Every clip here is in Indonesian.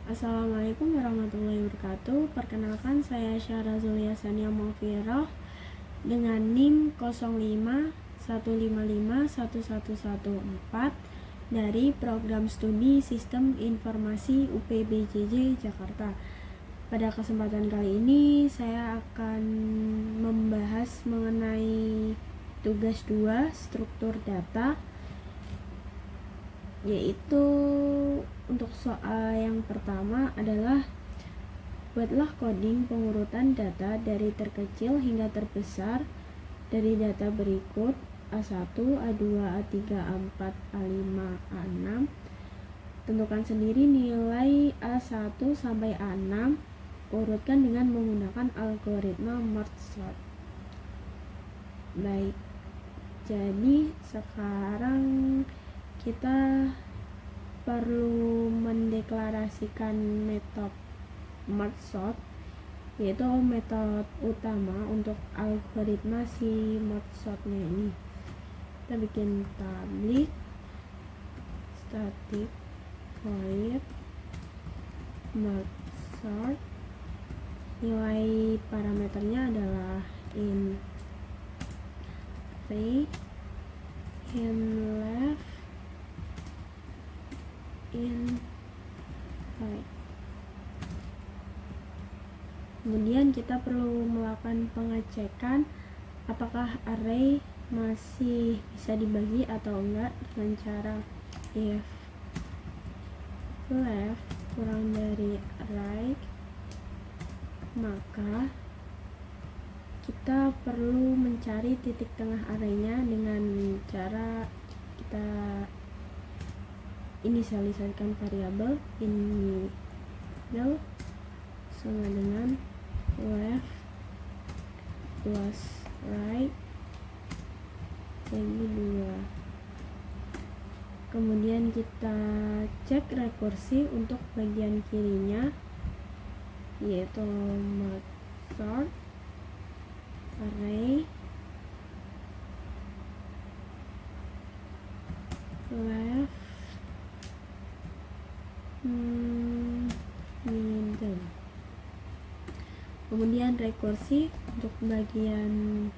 Assalamualaikum warahmatullahi wabarakatuh. Perkenalkan, saya Syara Zulia Sania Maufiroh dengan NIM 0515511114 dari Program Studi Sistem Informasi UPBJJ Jakarta. Pada kesempatan kali ini saya akan membahas mengenai tugas 2 struktur data, yaitu untuk soal yang pertama adalah buatlah coding pengurutan data dari terkecil hingga terbesar dari data berikut: A1, A2, A3, A4, A5, A6. Tentukan sendiri nilai A1 sampai A6, urutkan dengan menggunakan algoritma merge sort. Baik, jadi sekarang kita perlu mendeklarasikan metode merge sort, yaitu metode utama untuk algoritma si merge sortnya ini. Kita bikin public static void merge sort. Nilai parameternya adalah int right, int left, int right. Kemudian kita perlu melakukan pengecekan apakah array masih bisa dibagi atau enggak dengan cara if left kurang dari right, maka kita perlu mencari titik tengah arraynya dengan cara kita inisialisasikan variabel initial sama dengan left plus right bagi 2. Kemudian kita cek rekursi untuk bagian kirinya, yaitu merge sort array left middle. Kemudian rekursi untuk bagian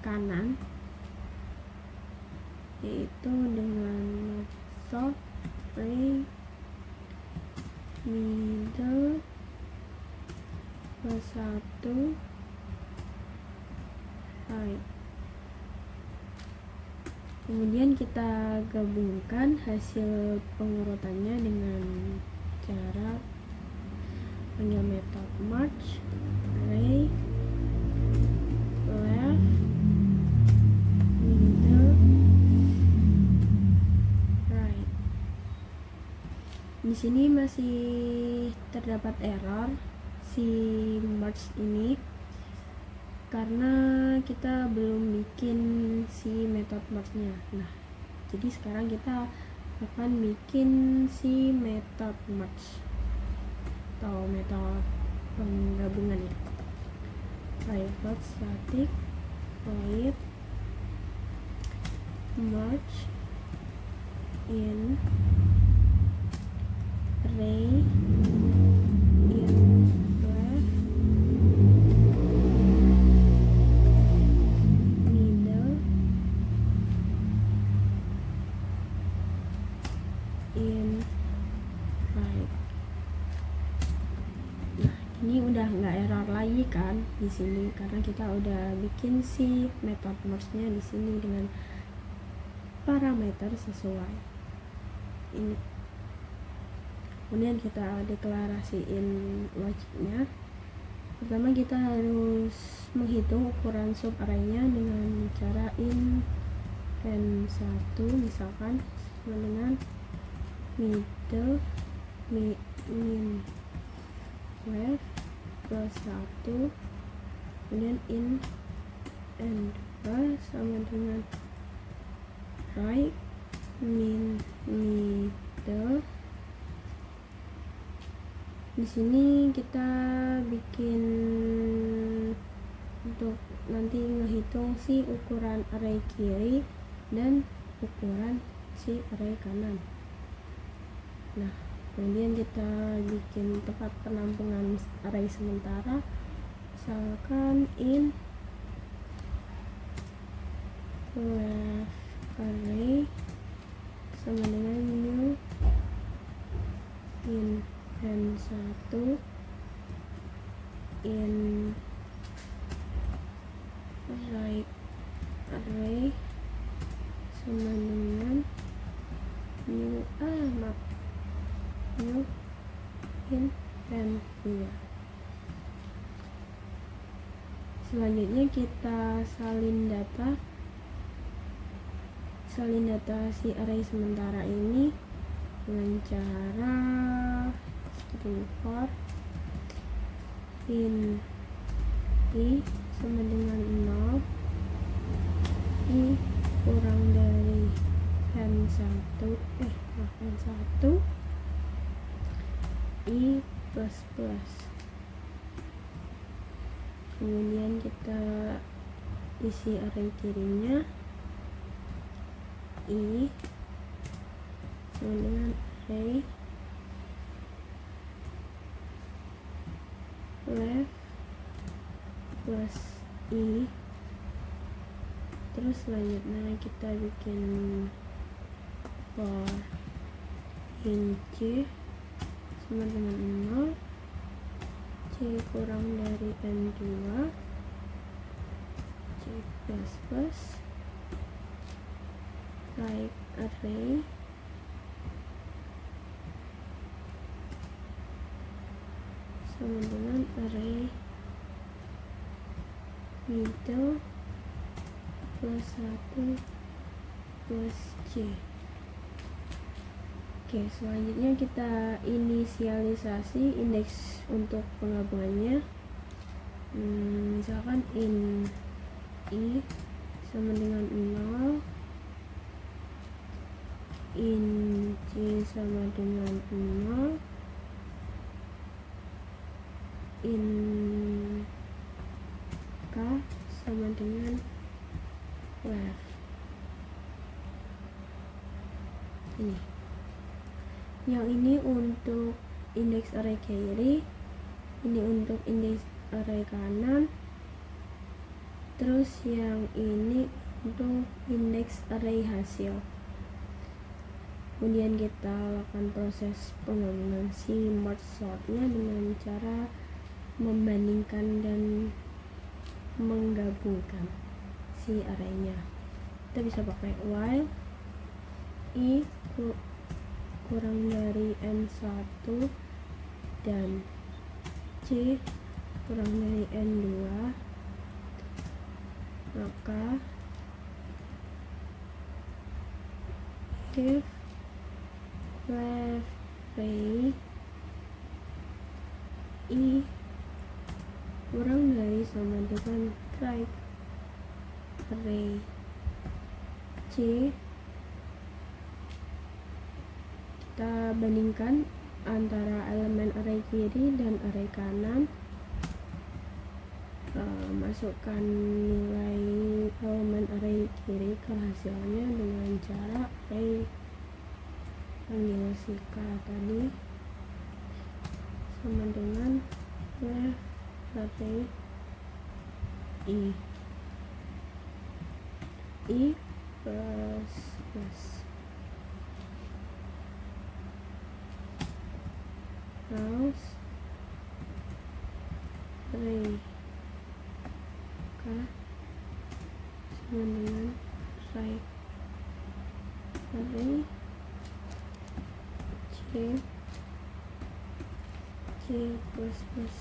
kanan, yaitu dengan sort array middle plus 1 right. Kemudian kita gabungkan hasil pengurutannya dengan cara panggil metode merge array left middle right. Di sini masih terdapat error si merge ini karena kita belum bikin si metode merge-nya. Nah, jadi sekarang kita akan bikin si metode merge atau metode penggabungan ya. Private static void merge in array ini udah nggak error lagi kan di sini karena kita udah bikin si metode merge-nya di sini dengan parameter sesuai ini. Kemudian kita deklarasiin logiknya. Pertama kita harus menghitung ukuran sub array-nya dengan cara int len 1 misalkan sama dengan middle min left plus 1, kemudian int and sama dengan right min middle. Di sini kita bikin untuk nanti ngehitung si ukuran array kiri dan ukuran si array kanan. Nah, Kemudian kita bikin tempat penampungan array sementara, misalkan in left array sama dengan new in n1 in right array sama dengan new in n2. Selanjutnya kita salin data si array sementara ini dengan cara string for in i sama dengan 0, i kurang dari n1, i plus plus. Kemudian kita isi array kirinya, i sama dengan array left plus i. Terus selanjutnya kita bikin for in c sama dengan 0, c kurang dari n2, c plus plus, right array sama dengan array middle plus 1 plus c. Oke, selanjutnya kita inisialisasi indeks untuk penggabungannya. Misalkan in i sama dengan 0, in c sama dengan 0, in k sama dengan left. Yang ini untuk indeks array kiri, ini untuk indeks array kanan, terus yang ini untuk indeks array hasil. Kemudian kita lakukan proses penggabungan si merge sortnya dengan cara membandingkan dan menggabungkan si arraynya. Kita bisa pakai while i kurang dari n1 dan c kurang dari n2, maka if left array i kurang dari sama dengan right array c, kita bandingkan antara elemen array kiri dan array kanan, masukkan nilai elemen array kiri ke hasilnya dengan cara array panggil si k tadi sama dengan left array i plus plus. Terus array k sama dengan right array c plus plus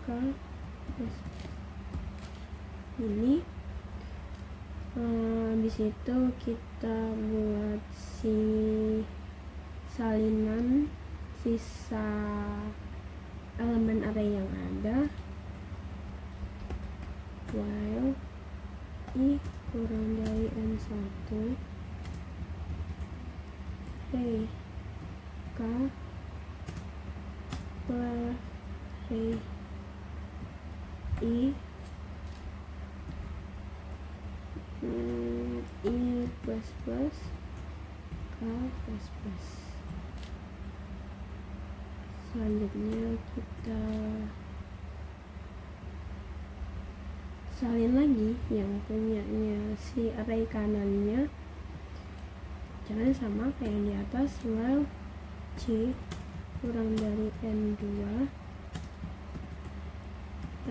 k plus ini. Habis itu kita buat si salinan sisa elemen array yang ada, while i kurang dari n1, array k plus array i plus plus plus K plus. Selanjutnya kita salin lagi yang punyanya si array kanannya. Caranya sama kayak yang di atas, while C kurang dari N2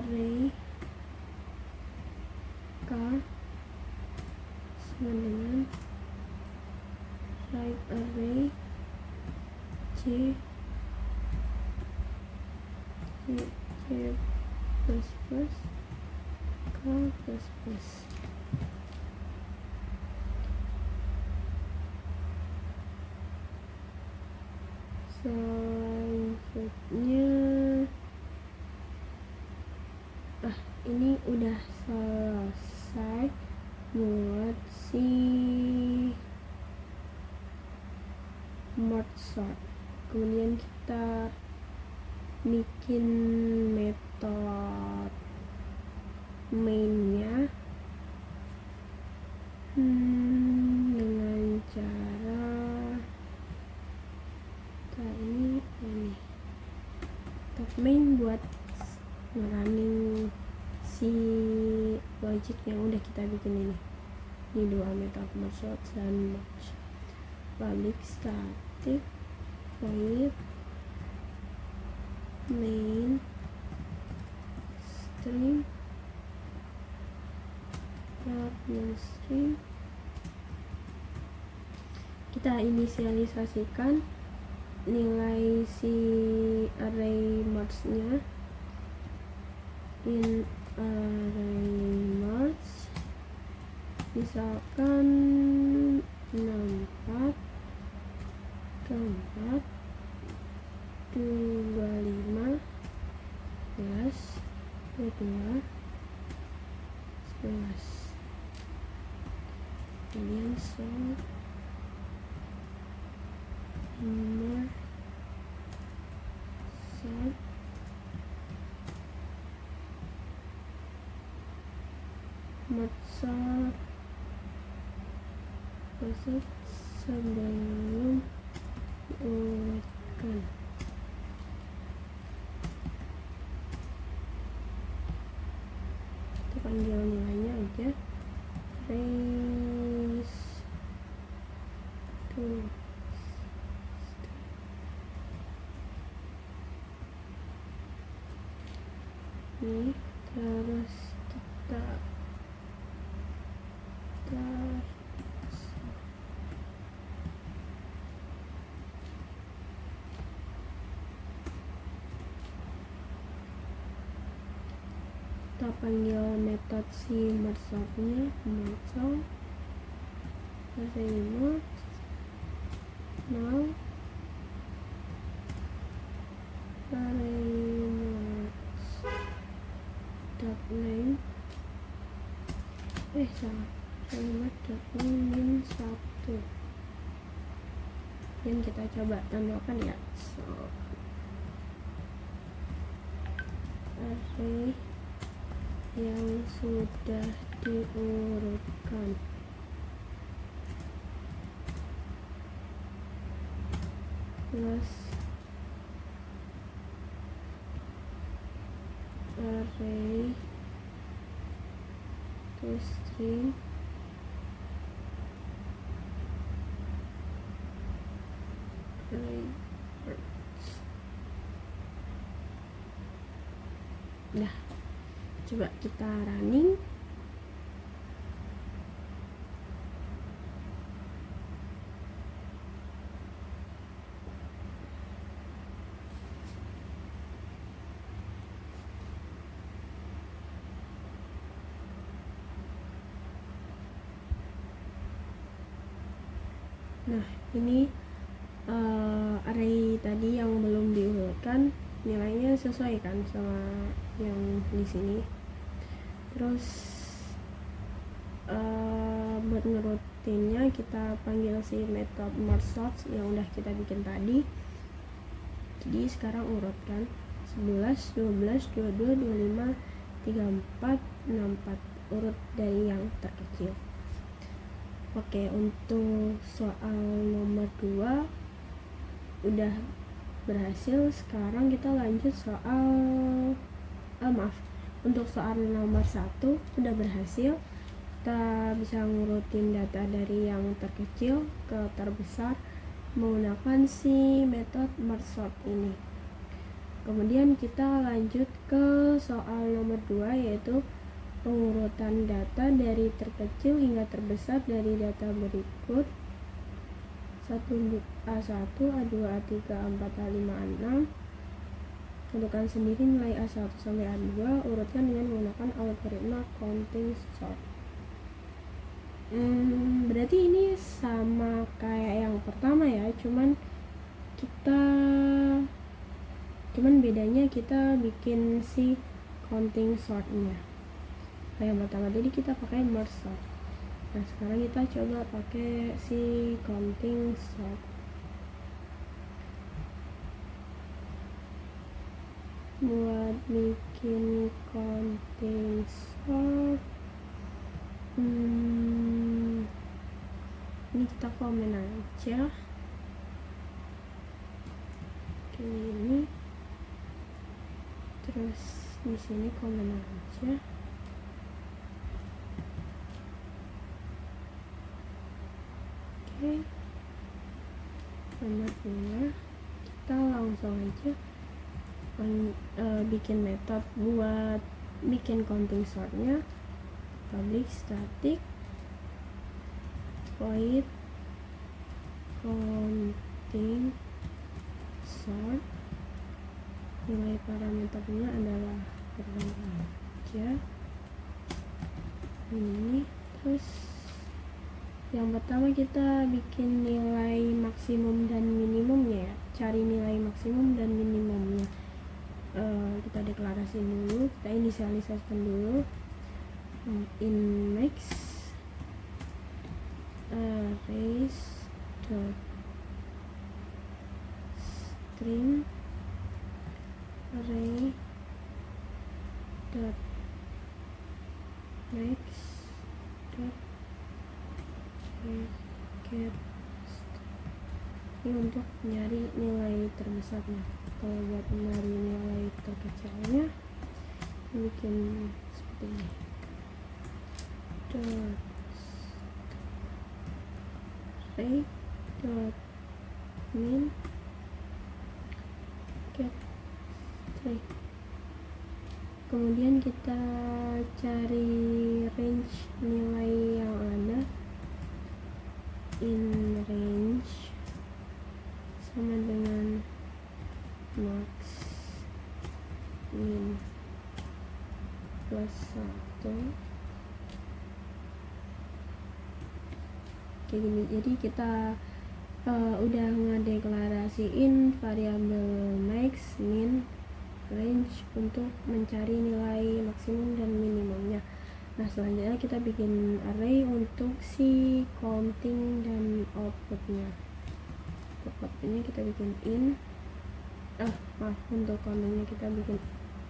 array K sama dengan right array C plus plus K plus plus. Selanjutnya ini udah selesai buat si merge sort. Kemudian kita bikin metode mainnya dengan cara ini metode main buat running si logic yang udah kita bikin ini dua metode merge sort dan merge. Public static void main string string. Kita inisialisasikan nilai si array merge nya. In array merge misalkan 64 24 25 11 22 11. Kemudian sort merge sort masuk sebelum diurutkan. Kita panggil nilainya aja raise to ini. Terus kita panggil metode si merge sort-nya, merge array merge now array merge dot name salah array merge dot name min 1. dan kita coba tambahkan ya. So array yang sudah diurutkan plus array to string array merge. Nah, coba kita running. Nah, ini array tadi yang belum diurutkan nilainya sesuai kan sama yang di sini. Terus buat ngerutinnya kita panggil si metode merge sort yang udah kita bikin tadi. Jadi sekarang urutkan 11 12 22 25 34 64, urut dari yang terkecil. Oke, untuk soal nomor 2 udah berhasil. Sekarang kita lanjut soal untuk soal nomor 1 udah berhasil. Kita bisa ngurutin data dari yang terkecil ke terbesar menggunakan si metode merge sort ini. Kemudian kita lanjut ke soal nomor 2, yaitu pengurutan data dari terkecil hingga terbesar dari data berikut: 1 A1, A2, A3, A4, A5, A6. Tentukan sendiri nilai A1 sampai A2, urutkan dengan menggunakan algoritma counting sort. Berarti ini sama kayak yang pertama ya, cuman bedanya kita bikin si counting sortnya. Yang pertama tadi kita pakai merge sort. Nah, sekarang kita coba pakai si counting sort. Buat bikin counting sort, ini kita komen aja kayak gini, terus di sini komen aja. Oke, nomor 2 kita langsung aja bikin metode buat bikin counting sortnya. Public static void counting sort, nilai parameternya adalah pertama aja ini. Terus yang pertama kita bikin nilai maksimum dan minimumnya ya, cari nilai maksimum dan minimumnya. Kita deklarasi dulu, kita inisialisasikan dulu in max arrays dot string array dot max dot get. Ini untuk nyari nilai terbesarnya. Kalau buat nyari nilai terkecilnya bikin seperti ini, dot array dot min get string. Kemudian kita cari range nilai yang ada. In range sama dengan max min plus 1 kayak gini. Jadi kita udah ngedeklarasiin variabel max, min, range untuk mencari nilai maksimum dan minimumnya. Nah, selanjutnya kita bikin array untuk si counting dan outputnya. Untuk outputnya kita bikin in, untuk countingnya kita bikin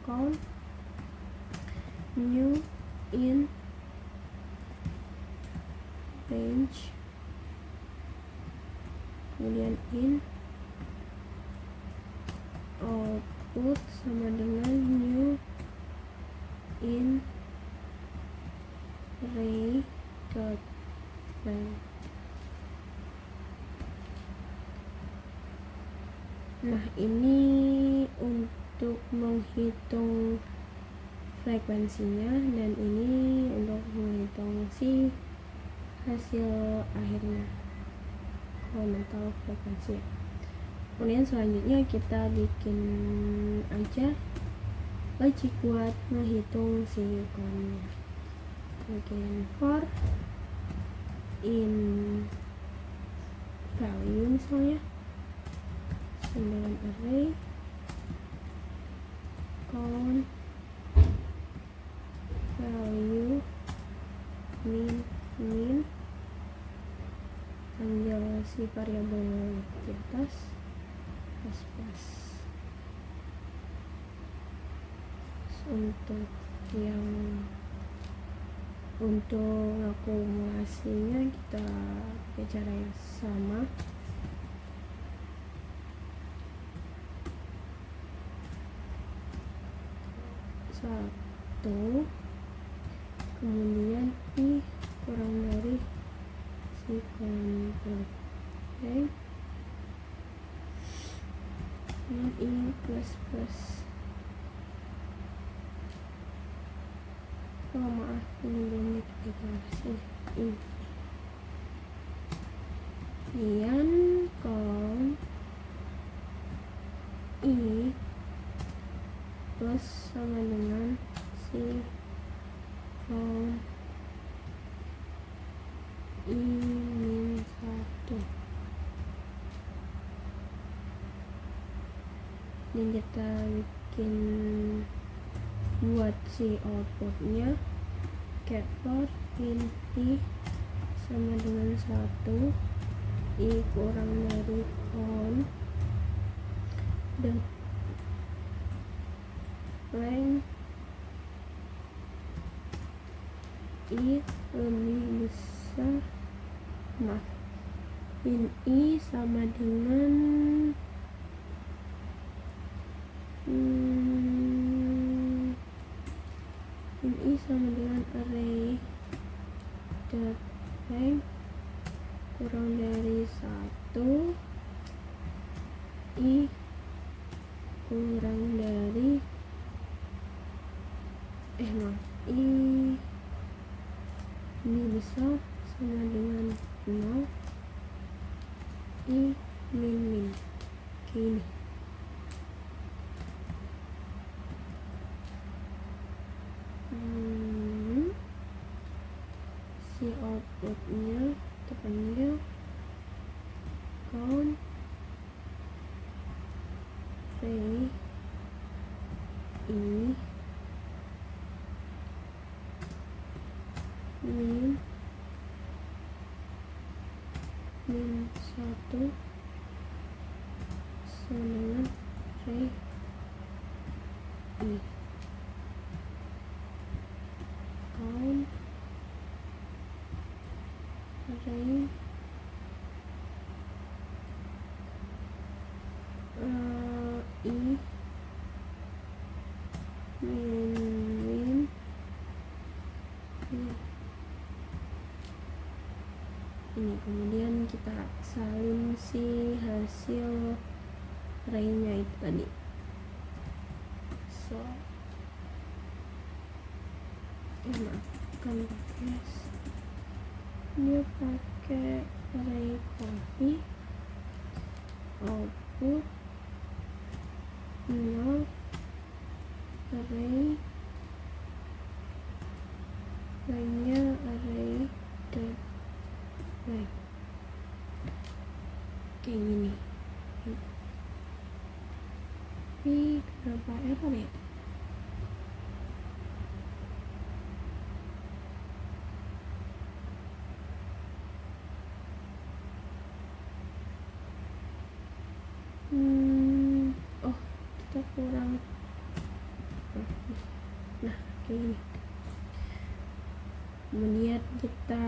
count new in range, kemudian in output sama dengan new in array dot length. Nah, ini untuk menghitung frekuensinya, dan ini untuk menghitung si hasil akhirnya, fundamental frekuensi. Kemudian selanjutnya kita bikin aja logic buat menghitung si countnya. Bikin for in value misalnya dengan array count value min ambil si variabel di atas plus. Untuk yang Untuk akumulasinya kita pakai cara yang sama. Satu, kemudian I kurang dari si komplit, oke. Dan I plus plus, oh maaf ini belum dikasih ini. Kemudian kom I plus sama dengan si kom I min 1. Ini kita bikin buat si outputnya kepler inti sama dengan 1, I kurang dari on dan length I lebih besar, maaf, in I sama dengan in I sama dengan array dot length kurang dari 1, I kurang dari I ini besar sama dengan 0, I min kayak ini. Si outputnya kita panggil count array I min 1 sama dengan array I count array I min ini, kemudian kita salin si hasil array-nya itu tadi. So maafkan pakai dia pakai array copy output 0 array lainnya array dot length kayak gini. Tapi kenapa error ya? Oh, kita kurang. Nah, kayak gini. Kemudian kita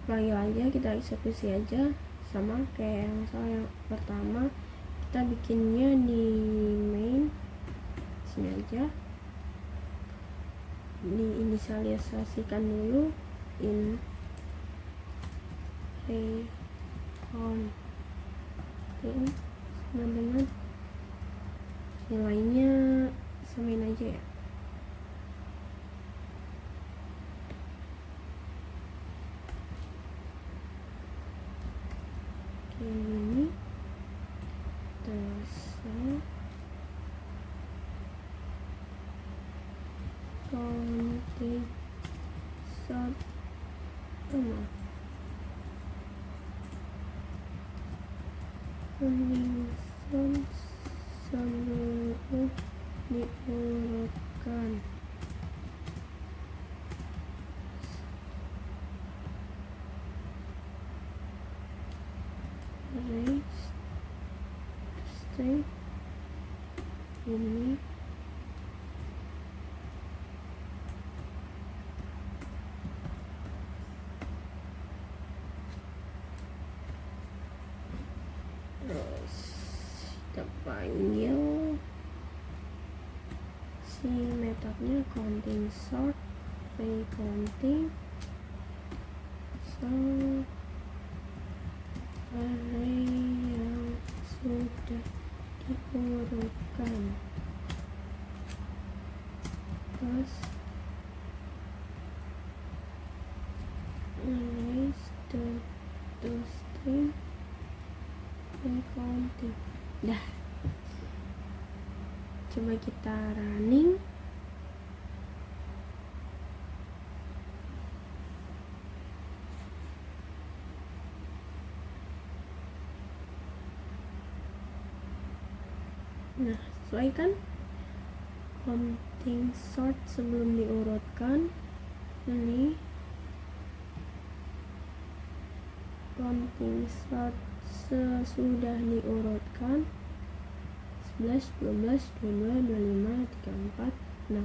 panggil aja, kita eksekusi aja sama kayak yang soal yang pertama. Kita bikinnya di main sini aja, diinisialisasikan dulu in array on sama dengan nilainya samain aja ya. Kayak gini. Terus counting sort seluruh diurutkan. Array string ini Terus kita panggil si metodenya counting sort, counting sort array yang sudah diurutkan. Terus erase the string counting. Dah, coba kita running. Nah, sesuaikan counting sort sebelum diurutkan. Ini counting sort sesudah diurutkan 11, 12, 22, 25, 34, 64.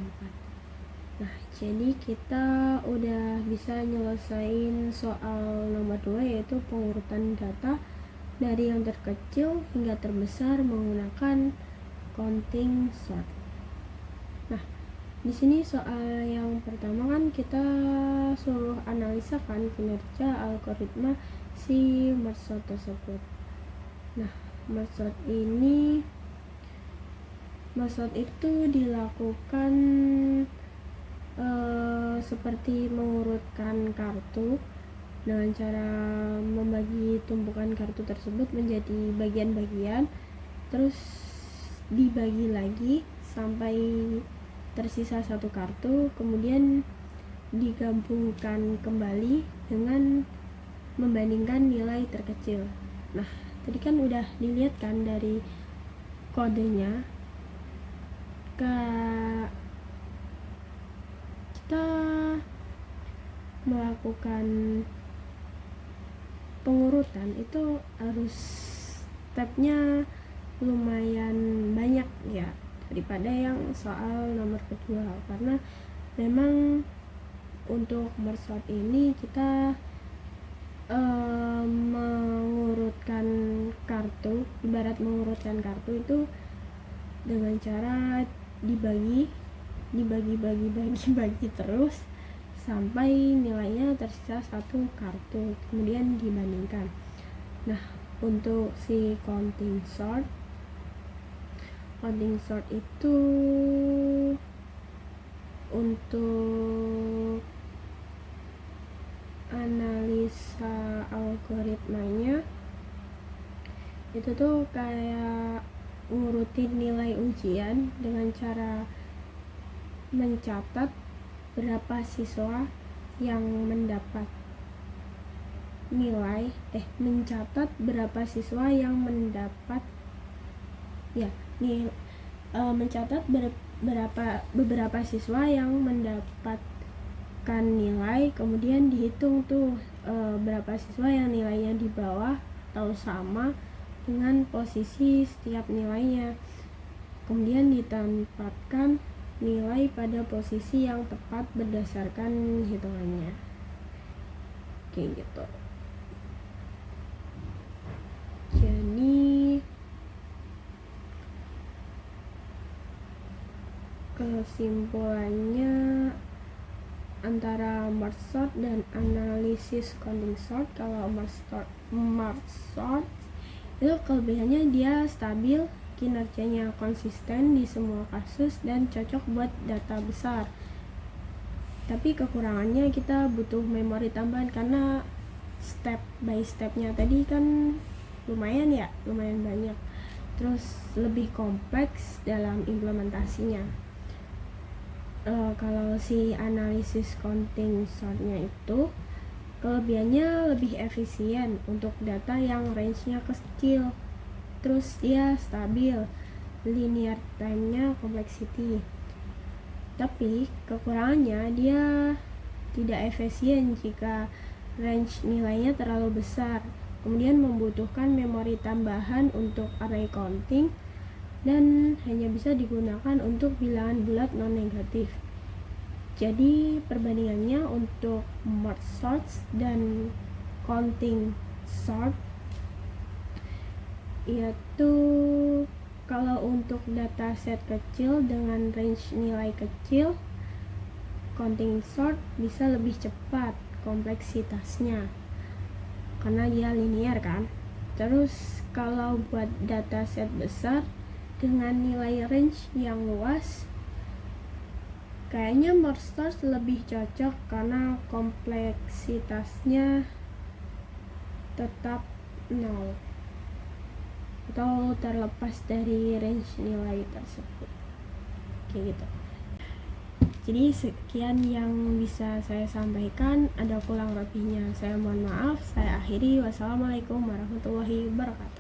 Nah, jadi kita udah bisa nyelesain soal nomor 2, yaitu pengurutan data dari yang terkecil hingga terbesar menggunakan counting sort. Nah, di sini soal yang pertama kan kita suruh analisa kan kinerja algoritma si merge sort tersebut. Nah, merge sort itu dilakukan seperti mengurutkan kartu dengan cara membagi tumpukan kartu tersebut menjadi bagian-bagian, terus dibagi lagi sampai tersisa satu kartu, kemudian digabungkan kembali dengan membandingkan nilai terkecil. Nah, tadi kan udah dilihat kan dari kodenya, kita melakukan pengurutan itu harus stepnya lumayan banyak ya daripada yang soal nomor kedua, karena memang untuk merge sort ini kita mengurutkan kartu, ibarat mengurutkan kartu itu dengan cara dibagi terus sampai nilainya tersisa satu kartu, kemudian dibandingkan. Nah, untuk si counting sort itu untuk analisa algoritmanya itu tuh kayak ngurutin nilai ujian dengan cara mencatat berapa siswa yang mendapat nilai mencatat berapa siswa yang mendapat mencatat beberapa siswa yang mendapatkan nilai, kemudian dihitung tuh berapa siswa yang nilainya di bawah atau sama dengan posisi setiap nilainya, kemudian ditempatkan nilai pada posisi yang tepat berdasarkan hitungannya, kayak gitu. Jadi kesimpulannya antara merge sort dan analisis counting sort, kalau merge sort itu kelebihannya dia stabil, kinerjanya konsisten di semua kasus dan cocok buat data besar. Tapi kekurangannya kita butuh memori tambahan karena step by stepnya tadi kan lumayan banyak, terus lebih kompleks dalam implementasinya. Kalau si analisis counting sortnya itu kelebihannya lebih efisien untuk data yang range-nya kecil, terus dia stabil, linear time-nya complexity. Tapi kekurangannya dia tidak efisien jika range nilainya terlalu besar, kemudian membutuhkan memori tambahan untuk array counting dan hanya bisa digunakan untuk bilangan bulat non-negatif. Jadi perbandingannya untuk merge sort dan counting sort yaitu kalau untuk dataset kecil dengan range nilai kecil, counting sort bisa lebih cepat kompleksitasnya karena dia linear kan. Terus kalau buat dataset besar dengan nilai range yang luas, kayaknya merge sort lebih cocok karena kompleksitasnya tetap 0 atau terlepas dari range nilai tersebut, kayak gitu. Jadi sekian yang bisa saya sampaikan, ada kurang lebihnya saya mohon maaf. Saya akhiri, wassalamualaikum warahmatullahi wabarakatuh.